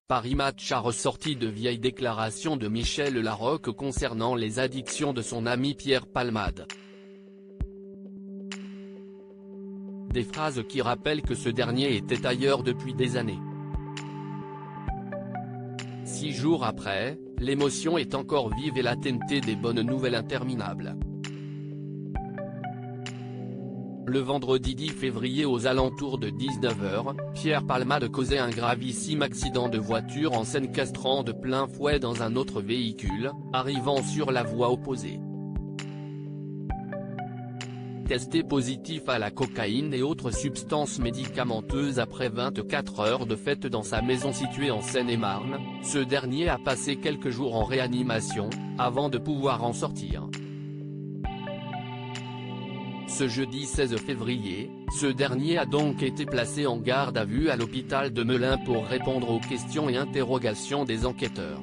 Paris Match a ressorti de vieilles déclarations de Michel Larocque concernant les addictions de son ami Pierre Palmade. Des phrases qui rappellent que ce dernier était ailleurs depuis des années. 6 jours après, l'émotion est encore vive et la TNT des bonnes nouvelles interminables. Le vendredi 10 février aux alentours de 19h, Pierre Palmade causait un gravissime accident de voiture en s'encastrant de plein fouet dans un autre véhicule, arrivant sur la voie opposée. Testé positif à la cocaïne et autres substances médicamenteuses après 24 heures de fête dans sa maison située en Seine-et-Marne, ce dernier a passé quelques jours en réanimation, avant de pouvoir en sortir. Ce jeudi 16 février, ce dernier a donc été placé en garde à vue à l'hôpital de Melun pour répondre aux questions et interrogations des enquêteurs.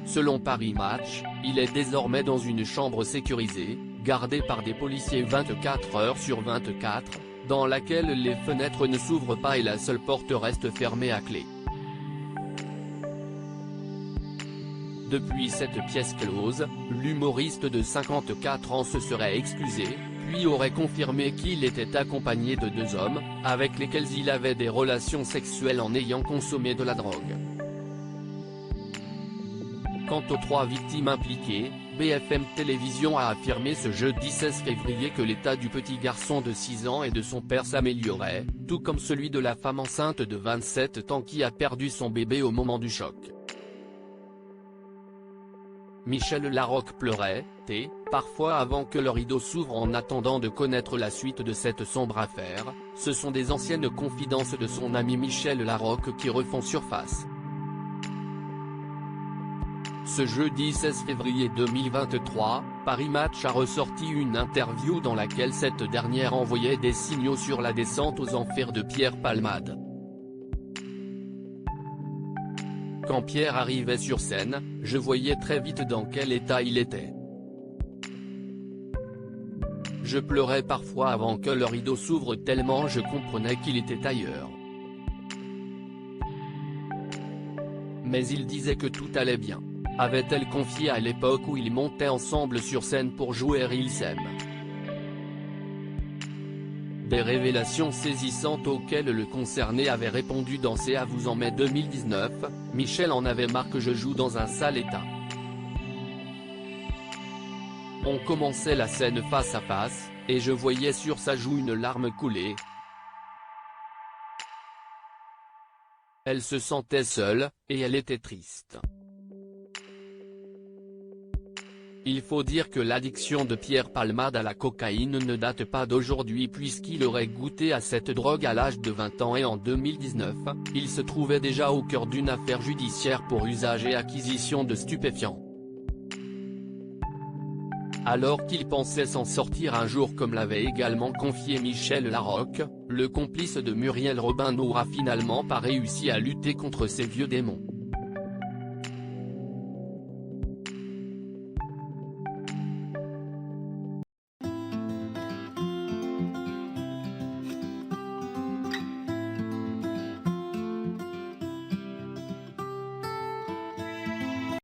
Selon Paris Match, il est désormais dans une chambre sécurisée, gardée par des policiers 24 heures sur 24, dans laquelle les fenêtres ne s'ouvrent pas et la seule porte reste fermée à clé. Depuis cette pièce close, l'humoriste de 54 ans se serait excusé, puis aurait confirmé qu'il était accompagné de 2 hommes, avec lesquels il avait des relations sexuelles en ayant consommé de la drogue. Quant aux 3 victimes impliquées, BFM Télévision a affirmé ce jeudi 16 février que l'état du petit garçon de 6 ans et de son père s'améliorait, tout comme celui de la femme enceinte de 27 ans qui a perdu son bébé au moment du choc. Michel Larocque pleurait, parfois avant que le rideau s'ouvre en attendant de connaître la suite de cette sombre affaire. Ce sont des anciennes confidences de son ami Michel Larocque qui refont surface. Ce jeudi 16 février 2023, Paris Match a ressorti une interview dans laquelle cette dernière envoyait des signaux sur la descente aux enfers de Pierre Palmade. Quand Pierre arrivait sur scène, je voyais très vite dans quel état il était. Je pleurais parfois avant que le rideau s'ouvre tellement je comprenais qu'il était ailleurs. Mais il disait que tout allait bien, avait-elle confié à l'époque où ils montaient ensemble sur scène pour jouer Ils s'aiment. Des révélations saisissantes auxquelles le concerné avait répondu dans C'est à vous en mai 2019, Michel en avait marre que je joue dans un sale état. On commençait la scène face à face, et je voyais sur sa joue une larme couler. Elle se sentait seule, et elle était triste. Il faut dire que l'addiction de Pierre Palmade à la cocaïne ne date pas d'aujourd'hui puisqu'il aurait goûté à cette drogue à l'âge de 20 ans et en 2019, il se trouvait déjà au cœur d'une affaire judiciaire pour usage et acquisition de stupéfiants. Alors qu'il pensait s'en sortir un jour comme l'avait également confié Michel Larocque, le complice de Muriel Robin n'aura finalement pas réussi à lutter contre ces vieux démons.